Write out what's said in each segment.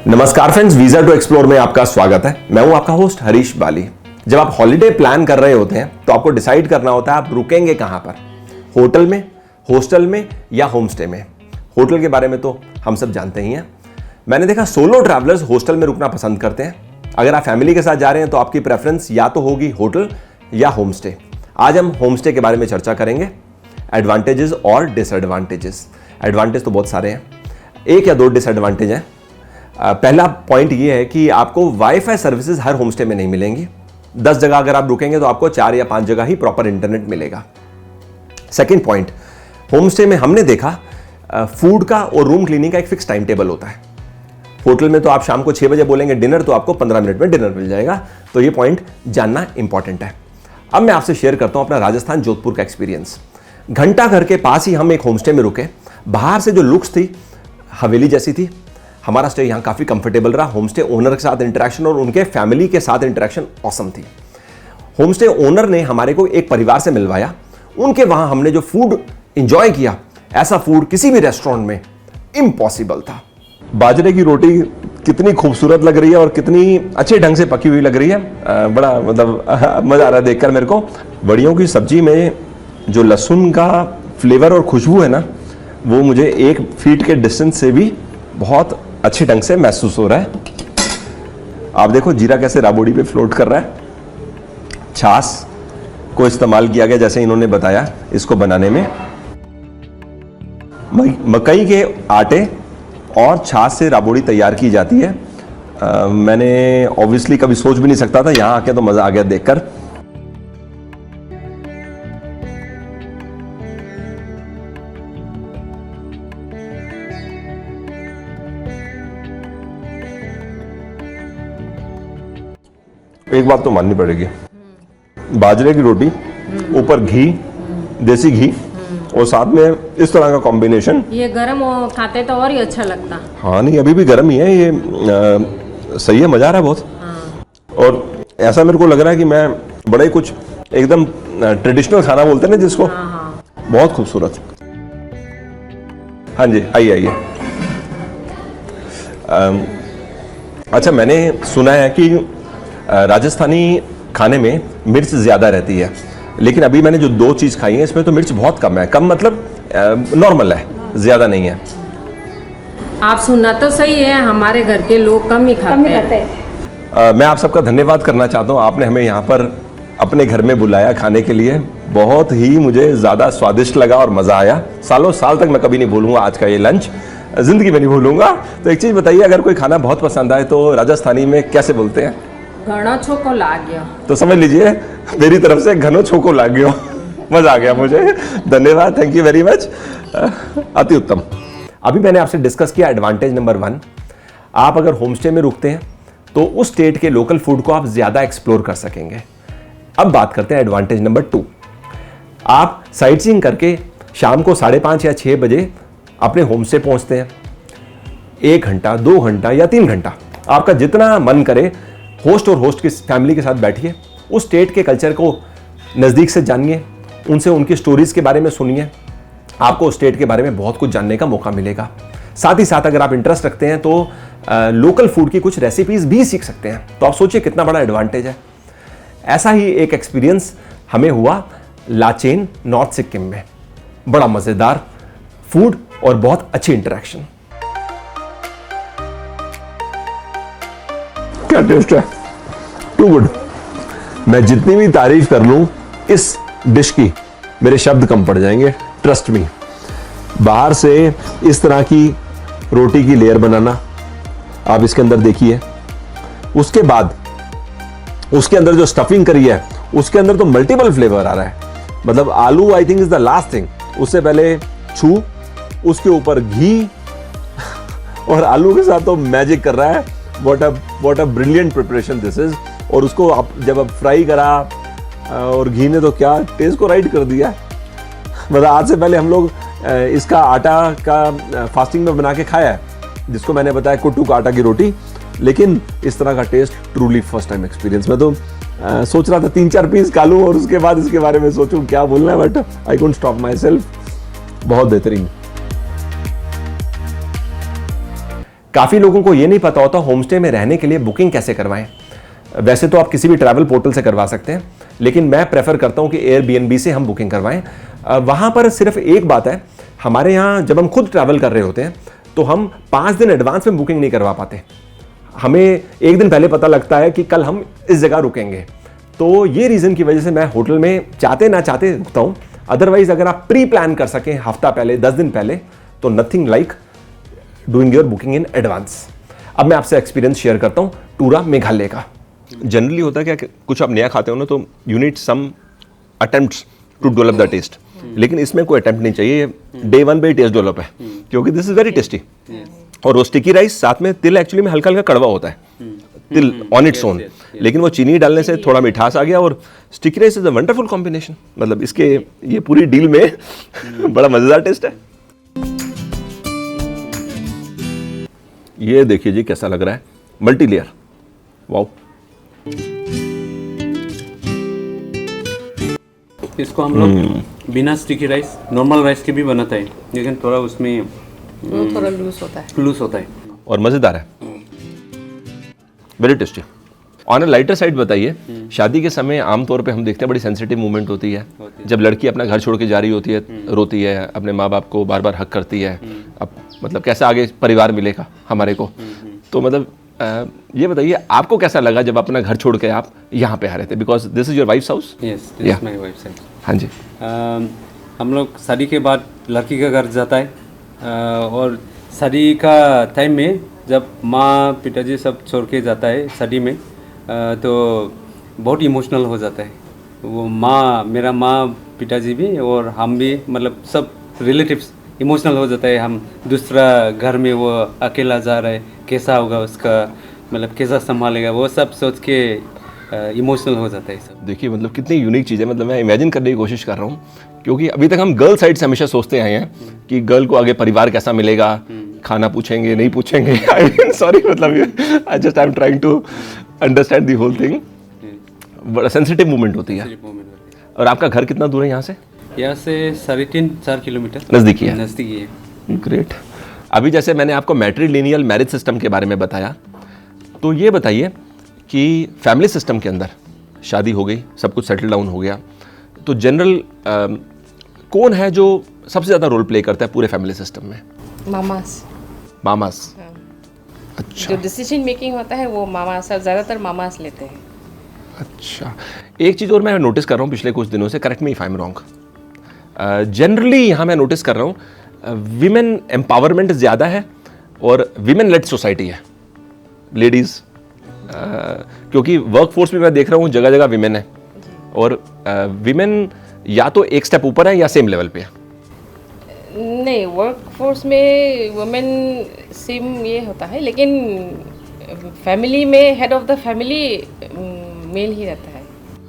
नमस्कार friends, visa to explore में आपका स्वागत है। मैं हूं आपका होस्ट हरीश बाली। जब आप हॉलिडे प्लान कर रहे होते हैं तो आपको डिसाइड करना होता है आप रुकेंगे कहां पर, होटल में, हॉस्टल में या होम स्टे में। होटल के बारे में तो हम सब जानते ही हैं। मैंने देखा सोलो ट्रैवलर्स हॉस्टल में रुकना पसंद करते हैं। अगर आप फैमिली के साथ जा रहे हैं तो आपकी प्रेफरेंस या तो होगी होटल या होम स्टे। आज हम होम स्टे के बारे में चर्चा करेंगे, एडवांटेजेस और डिसएडवांटेजेस। एडवांटेज तो बहुत सारे हैं, एक या दो डिसएडवांटेज हैं। पहला पॉइंट ये है कि आपको वाईफाई सर्विसेज हर होमस्टे में नहीं मिलेंगी। 10 जगह अगर आप रुकेंगे तो आपको 4 या 5 जगह ही प्रॉपर इंटरनेट मिलेगा। सेकंड पॉइंट, होमस्टे में हमने देखा फूड का और रूम क्लीनिंग का एक फिक्स टाइम टेबल होता है। होटल में तो आप शाम को 6 बजे बोलेंगे डिनर, तो आपको 15 मिनट में डिनर मिल जाएगा। तो ये पॉइंट जानना इंपॉर्टेंट है। अब मैं आपसे शेयर करता हूं अपना राजस्थान जोधपुर का एक्सपीरियंस। घंटा घर के पास ही हम एक होमस्टे में रुके। बाहर से जो लुक्स थी हवेली जैसी थी। हमारा स्टे यहाँ काफ़ी कंफर्टेबल रहा। होमस्टे ओनर के साथ इंटरेक्शन और उनके फैमिली के साथ इंटरेक्शन ऑसम थी। होमस्टे ओनर ने हमारे को एक परिवार से मिलवाया। उनके वहाँ हमने जो फूड एंजॉय किया, ऐसा फूड किसी भी रेस्टोरेंट में इम्पॉसिबल था। बाजरे की रोटी कितनी खूबसूरत लग रही है और कितनी अच्छे ढंग से पकी हुई लग रही है। बड़ा मतलब मज़ा आ रहा है देखकर मेरे को। बड़ियों की सब्जी में जो लहसुन का फ्लेवर और खुशबू है ना, वो मुझे 1 फीट के डिस्टेंस से भी बहुत अच्छे ढंग से महसूस हो रहा है। आप देखो जीरा कैसे राबोड़ी पे फ्लोट कर रहा है। छाछ को इस्तेमाल किया गया जैसे इन्होंने बताया इसको बनाने में। मकई के आटे और छाछ से राबोड़ी तैयार की जाती है। मैंने ऑब्वियसली कभी सोच भी नहीं सकता था, यहां आके तो मजा आ गया देखकर। एक बात तो माननी पड़ेगी, बाजरे की रोटी ऊपर घी, देसी घी और साथ में इस तरह का कॉम्बिनेशन, ये गरम खाते तो और ही अच्छा लगता। हाँ नहीं, अभी भी गरम ही है ये। सही है, मजा आ रहा है बहुत। हाँ। और ऐसा मेरे को लग रहा है कि मैं बड़ा ही कुछ एकदम ट्रेडिशनल खाना बोलते हैं ना जिसको। हाँ। बहुत खूबसूरत। हाँ जी, आइए आइए। अच्छा, मैंने सुना है कि राजस्थानी खाने में मिर्च ज़्यादा रहती है, लेकिन अभी मैंने जो 2 चीज़ खाई है इसमें तो मिर्च बहुत कम है। कम मतलब नॉर्मल है, ज़्यादा नहीं है। आप सुनना तो सही है, हमारे घर के लोग कम ही खाते हैं। मैं आप सबका धन्यवाद करना चाहता हूँ। आपने हमें यहाँ पर अपने घर में बुलाया खाने के लिए। बहुत ही मुझे ज़्यादा स्वादिष्ट लगा और मज़ा आया। सालों साल तक मैं कभी नहीं भूलूंगा आज का ये लंच, ज़िंदगी में नहीं भूलूंगा। तो एक चीज़ बताइए, अगर कोई खाना बहुत पसंद आए तो राजस्थानी में कैसे बोलते हैं? घणो छोको लाग गयो। तो समझ लीजिए मेरी तरफ से घनो छोको लाग गयो। मजा आ गया मुझे। धन्यवाद, थैंक यू वेरी मच। अति उत्तम। अभी मैंने आपसे डिस्कस किया एडवांटेज नंबर 1। आप अगर होमस्टे में रुकते हैं तो उस स्टेट के लोकल फूड को आप ज्यादा एक्सप्लोर कर सकेंगे। अब बात करते हैं एडवांटेज नंबर 2। आप साइट सीइंग करके शाम को 5:30 या 6 बजे अपने होमस्टे पहुंचते हैं। 1 घंटा, 2 घंटा या 3 घंटा, आपका जितना मन करे होस्ट और होस्ट की फैमिली के साथ बैठिए। उस स्टेट के कल्चर को नज़दीक से जानिए, उनसे उनकी स्टोरीज़ के बारे में सुनिए। आपको उस स्टेट के बारे में बहुत कुछ जानने का मौका मिलेगा। साथ ही साथ अगर आप इंटरेस्ट रखते हैं तो लोकल फूड की कुछ रेसिपीज़ भी सीख सकते हैं। तो आप सोचिए कितना बड़ा एडवांटेज है। ऐसा ही एक एक्सपीरियंस हमें हुआ लाचेन, नॉर्थ सिक्किम में। बड़ा मज़ेदार फूड और बहुत अच्छी इंटरेक्शन। क्या टेस्ट है, टू गुड। मैं जितनी भी तारीफ कर लूं इस डिश की, मेरे शब्द कम पड़ जाएंगे, ट्रस्ट मी। बाहर से इस तरह की रोटी की लेयर बनाना, आप इसके अंदर देखिए। उसके बाद उसके अंदर जो स्टफिंग करी है उसके अंदर तो मल्टीपल फ्लेवर आ रहा है। मतलब आलू I think is the last thing. उससे पहले छू, उसके ऊपर घी और आलू के साथ तो मैजिक कर रहा है। What a brilliant preparation this is। और उसको आप जब आप फ्राई करा और घी ने तो क्या टेस्ट को राइट कर दिया। मतलब आज से पहले हम लोग इसका आटा का फास्टिंग में बना के खाया है, जिसको मैंने बताया कुट्टू का आटा की रोटी, लेकिन इस तरह का test truly first time experience. मैं तो सोच रहा था 3-4 पीस खा लूं और उसके बाद इसके बारे में सोचूं क्या बोलना है, but I couldn't stop my self. बहुत बेहतरीन। काफ़ी लोगों को ये नहीं पता होता होम स्टे में रहने के लिए बुकिंग कैसे करवाएं। वैसे तो आप किसी भी ट्रैवल पोर्टल से करवा सकते हैं, लेकिन मैं प्रेफर करता हूं कि एयरबीएनबी से हम बुकिंग करवाएं। वहां पर सिर्फ एक बात है, हमारे यहाँ जब हम खुद ट्रैवल कर रहे होते हैं तो हम 5 दिन एडवांस में बुकिंग नहीं करवा पाते। हमें एक दिन पहले पता लगता है कि कल हम इस जगह रुकेंगे, तो ये रीज़न की वजह से मैं होटल में चाहते ना चाहते रुकता हूँ। अदरवाइज अगर आप प्री प्लान कर सकें हफ्ता पहले, 10 दिन पहले, तो nothing like doing your booking in advance. अब मैं आपसे एक्सपीरियंस शेयर करता हूँ टूरा मेघालय का। जनरली होता है क्या, कुछ आप नया खाते हो ना तो you need some attempts to develop the test, लेकिन इसमें कोई अटेम्प्ट नहीं चाहिए, डे 1 पे ही टेस्ट डेवलप है, क्योंकि दिस इज वेरी टेस्टी। और वो स्टिकी राइस साथ में तिल एक्चुअली में हल्का हल्का कड़वा होता है, तिल ऑन इट्स ओन, लेकिन वो चीनी डालने से थोड़ा मिठास आ गया और sticky rice is a wonderful combination. मतलब इसके ये पूरी डील में बड़ा मजेदार टेस्ट है। ये देखिए जी कैसा लग रहा है, मल्टी लेयर, वाओ। इसको हम लोग बिना स्टिकी राइस, नॉर्मल राइस के भी बनाता है, लेकिन थोड़ा उसमें वो थोड़ा लूज होता है और मजेदार है, very tasty. On a lighter side बताइए, शादी के समय आमतौर पे हम देखते हैं बड़ी सेंसिटिव मूवमेंट होती है, जब लड़की अपना घर छोड़ के जा रही होती है, रोती है, अपने माँ बाप को बार बार हक करती है, अब मतलब कैसा आगे परिवार मिलेगा हमारे को। तो मतलब ये बताइए आपको कैसा लगा जब अपना घर छोड़ के आप यहाँ पे आ रहे थे, because this is your wife's house? Yes, this is my wife's house. हाँ जी। हम लोग शादी के बाद लड़की का घर जाता है, और शादी का टाइम में जब माँ पिताजी सब छोड़ के जाता है शादी में, तो बहुत इमोशनल हो जाता है। वो माँ, मेरा माँ पिताजी भी और हम भी, मतलब सब रिलेटिव्स इमोशनल हो जाता है। हम दूसरा घर में वो अकेला जा रहा है, कैसा होगा उसका, मतलब कैसा संभालेगा, वो सब सोच के इमोशनल हो जाता है सब। देखिए मतलब कितनी यूनिक चीज़ है, मतलब मैं इमेजिन करने की कोशिश कर रहा हूँ, क्योंकि अभी तक हम गर्ल साइड से हमेशा सोचते आए हैं कि गर्ल को आगे परिवार कैसा मिलेगा, खाना पूछेंगे नहीं पूछेंगे। सॉरी, मतलब I just I am trying to understand the whole thing. बड़ा सेंसिटिव मूवमेंट होती है। और आपका घर कितना दूर है यहाँ से? यहाँ से 3.5-4 किलोमीटर नज़दीकी है। नज़दीकी है। ग्रेट। अभी जैसे मैंने आपको मैट्रिलिनियल मैरिज सिस्टम के बारे में बताया, तो ये बताइए कि फैमिली सिस्टम के अंदर शादी हो गई, सब कुछ सेटल डाउन हो गया, तो जनरल कौन है जो सबसे ज़्यादा रोल प्ले करता है पूरे फैमिली सिस्टम में? मामास। अच्छा। जो डिसीजन मेकिंग होता है वो मामास, ज़्यादातर मामास लेते हैं। अच्छा, एक चीज़ और मैं नोटिस कर रहा हूँ पिछले कुछ दिनों से, correct me if I am wrong, generally यहाँ मैं नोटिस कर रहा हूँ विमेन एम्पावरमेंट ज़्यादा है और विमेन लेड सोसाइटी है, लेडीज़, क्योंकि वर्क फोर्स में मैं देख रहा हूँ जगह जगह विमेन है, और विमेन या तो एक स्टेप ऊपर है या सेम लेवल पे है। नहीं, वर्क फोर्स में वुमेन सेम ये होता है, लेकिन फैमिली में head of the family male ही रहता है।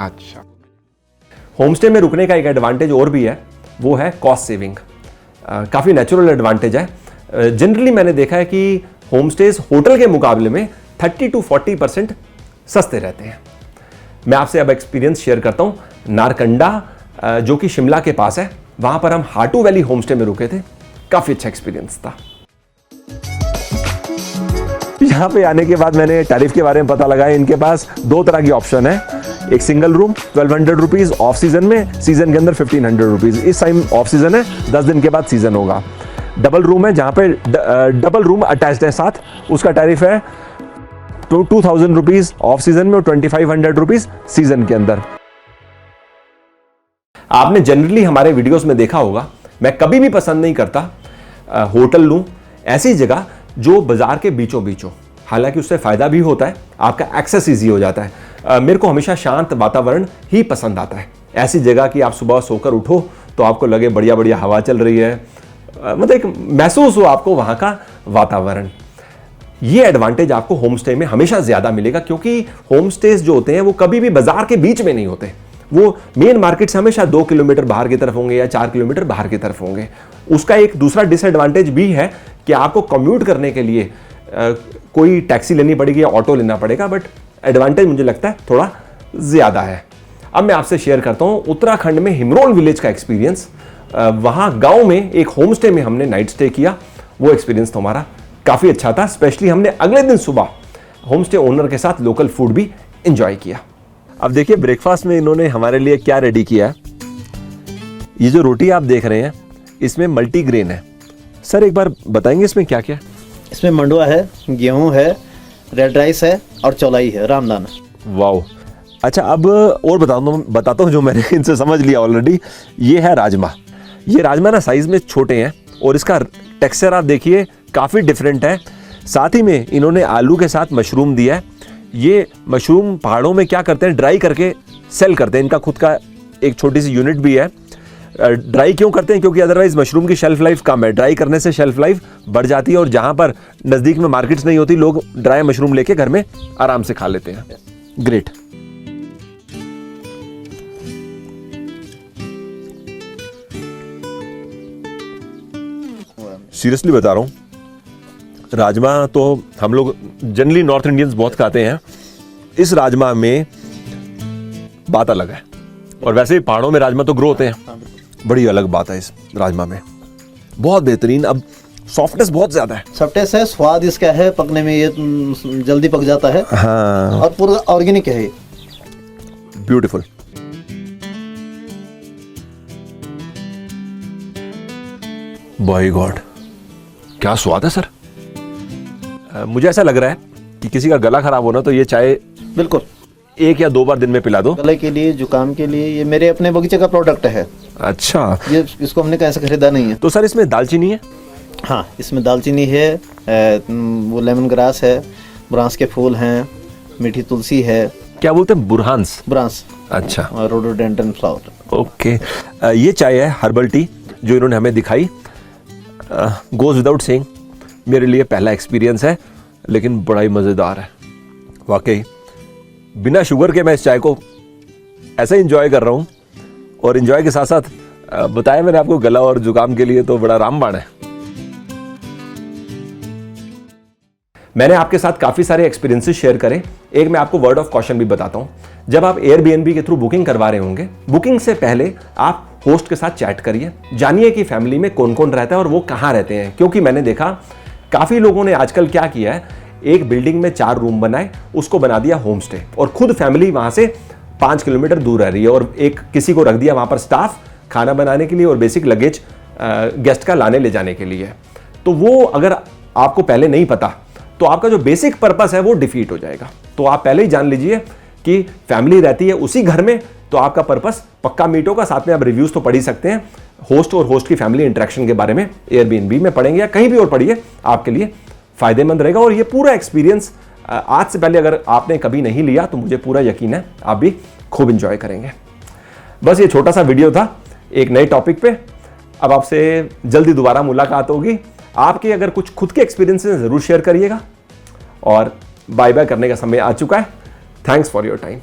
अच्छा, होम स्टे में रुकने का एक एडवांटेज और भी है, वो है कॉस्ट सेविंग। काफ़ी नेचुरल एडवांटेज है। जनरली मैंने देखा है कि होम स्टेज होटल के मुकाबले में 30 to 40% सस्ते रहते हैं। मैं आपसे अब एक्सपीरियंस शेयर करता हूँ। नारकंडा जो कि शिमला के पास है, वहाँ पर हम हाटू वैली होम स्टे में रुके थे। काफ़ी अच्छा एक्सपीरियंस था। यहाँ पे आने के बाद मैंने टैरिफ के बारे में पता लगाया। इनके पास 2 तरह की ऑप्शन है, एक single room 1200 rupees off season में, सीजन के अंदर 1500 रुपीज़। इस टाइम ऑफ सीजन है, 10 दिन के बाद सीजन होगा। डबल रूम है जहाँ पे डबल रूम अटैच्ड है साथ, उसका टैरिफ है 2000 रुपीज़ ऑफ सीजन में और 2500 रुपीज़ सीजन के अंदर। आपने जनरली हमारे वीडियोस में देखा होगा, मैं कभी भी पसंद नहीं करता होटल लूं ऐसी जगह जो बाजार के बीचों बीच हो। हालांकि उससे फ़ायदा भी होता है, आपका एक्सेस ईजी हो जाता है। मेरे को हमेशा शांत वातावरण ही पसंद आता है। ऐसी जगह कि आप सुबह सोकर उठो तो आपको लगे बढ़िया बढ़िया हवा चल रही है, मतलब एक महसूस हो आपको वहाँ का वातावरण। ये एडवांटेज आपको होम स्टे में हमेशा ज़्यादा मिलेगा, क्योंकि होम स्टेज जो होते हैं वो कभी भी बाजार के बीच में नहीं होते। वो मेन मार्केट से हमेशा 2 किलोमीटर बाहर की तरफ होंगे या 4 किलोमीटर बाहर की तरफ होंगे। उसका एक दूसरा डिसएडवांटेज भी है कि आपको कम्यूट करने के लिए कोई टैक्सी लेनी पड़ेगी या ऑटो लेना पड़ेगा, बट एडवांटेज मुझे लगता है थोड़ा ज़्यादा है। अब मैं आपसे शेयर करता हूँ उत्तराखंड में हिमरोल विलेज का एक्सपीरियंस। वहाँ गाँव में एक होम स्टे में हमने नाइट स्टे किया। वो एक्सपीरियंस तो हमारा काफ़ी अच्छा था। स्पेशली हमने अगले दिन सुबह होम स्टे ओनर के साथ लोकल फूड भी इंजॉय किया। अब देखिए ब्रेकफास्ट में इन्होंने हमारे लिए क्या रेडी किया है। ये जो रोटी आप देख रहे हैं इसमें मल्टीग्रेन है। सर एक बार बताएंगे इसमें क्या क्या है? इसमें मंडुआ है, गेहूं है, रेड राइस है और चौलाई है, रामदाना। वाओ। अच्छा अब और बताता हूँ जो मैंने इनसे समझ लिया ऑलरेडी। ये है राजमा। ये राजमा ना साइज़ में छोटे हैं और इसका टेक्सचर आप देखिए काफ़ी डिफरेंट है। साथ ही में इन्होंने आलू के साथ मशरूम दिया है। ये मशरूम पहाड़ों में क्या करते हैं, ड्राई करके सेल करते हैं। इनका खुद का एक छोटी सी यूनिट भी है। ड्राई क्यों करते हैं? क्योंकि अदरवाइज मशरूम की शेल्फ लाइफ कम है। ड्राई करने से शेल्फ लाइफ बढ़ जाती है और जहाँ पर नज़दीक में मार्केट्स नहीं होती, लोग ड्राई मशरूम लेके घर में आराम से खा लेते हैं। ग्रेट। सीरियसली बता रहा हूँ, राजमा तो हम लोग जनरली नॉर्थ इंडियंस बहुत खाते हैं। इस राजमा में बात अलग है। और वैसे भी पहाड़ों में राजमा तो ग्रो होते हैं, बड़ी अलग बात है इस राजमा में। बहुत बेहतरीन। अब सॉफ्टनेस बहुत ज्यादा है। सॉफ्टनेस है, स्वाद इसका है, पकने में ये जल्दी पक जाता है। हाँ, और पूरा ऑर्गेनिक है ये। ब्यूटीफुल। बाय गॉड क्या स्वाद है सर। मुझे ऐसा लग रहा है कि किसी का गला खराब होना तो ये चाय बिल्कुल 1 या 2 बार दिन में पिला दो। गले के लिए, जुकाम के लिए, ये मेरे अपने बगीचे का प्रोडक्ट है। अच्छा, ये इसको हमने कहीं से खरीदा नहीं है। तो सर इसमें दालचीनी है? हाँ, इसमें दालचीनी है, वो लेमन ग्रास है, ब्रांस के फूल हैं, मीठी तुलसी है। क्या बोलते हैं? बुरहान्स। ब्रांस। अच्छा, और रोडोडेंड्रन फ्लावर। ओके। ये चाय है हर्बल टी जो इन्होंने हमें दिखाई। गोज विदाउट सेइंग मेरे लिए पहला एक्सपीरियंस है, लेकिन बड़ा ही मज़ेदार है वाकई। बिना शुगर के मैं इस चाय को ऐसे ही इंजॉय कर रहा हूँ। और इंजॉय के साथ साथ बताया मैंने आपको, गला और जुकाम के लिए तो बड़ा रामबाण है। मैंने आपके साथ काफ़ी सारे एक्सपीरियंसेस शेयर करे। एक मैं आपको वर्ड ऑफ कॉशन भी बताता हूँ। जब आप एयरबीएनबी के थ्रू बुकिंग करवा रहे होंगे, बुकिंग से पहले आप होस्ट के साथ चैट करिए, जानिए कि फैमिली में कौन कौन रहता है और वो कहाँ रहते हैं। क्योंकि मैंने देखा काफ़ी लोगों ने आजकल क्या किया है, एक बिल्डिंग में 4 रूम बनाए, उसको बना दिया होम स्टे और खुद फैमिली वहाँ से 5 किलोमीटर दूर रह रही है और एक किसी को रख दिया वहाँ पर स्टाफ खाना बनाने के लिए और बेसिक लगेज गेस्ट का लाने ले जाने के लिए। तो वो अगर आपको पहले नहीं पता तो आपका जो बेसिक पर्पस है वो डिफीट हो जाएगा। तो आप पहले ही जान लीजिए कि फैमिली रहती है उसी घर में, तो आपका पर्पस पक्का मीट होगा। साथ में आप रिव्यूज तो पढ़ ही सकते हैं होस्ट और होस्ट की फैमिली इंटरेक्शन के बारे में, एयरबीएनबी में पढ़ेंगे या कहीं भी और पढ़िए, आपके लिए फायदेमंद रहेगा। और ये पूरा एक्सपीरियंस आज से पहले अगर आपने कभी नहीं लिया तो मुझे पूरा यकीन है आप भी खूब इंजॉय करेंगे। बस ये छोटा सा वीडियो था एक नए टॉपिक पे। अब आपसे जल्दी दोबारा मुलाकात होगी। आपके अगर कुछ खुद के एक्सपीरियंसेस जरूर शेयर करिएगा। और बाय बाय करने का समय आ चुका है। Thanks for your time.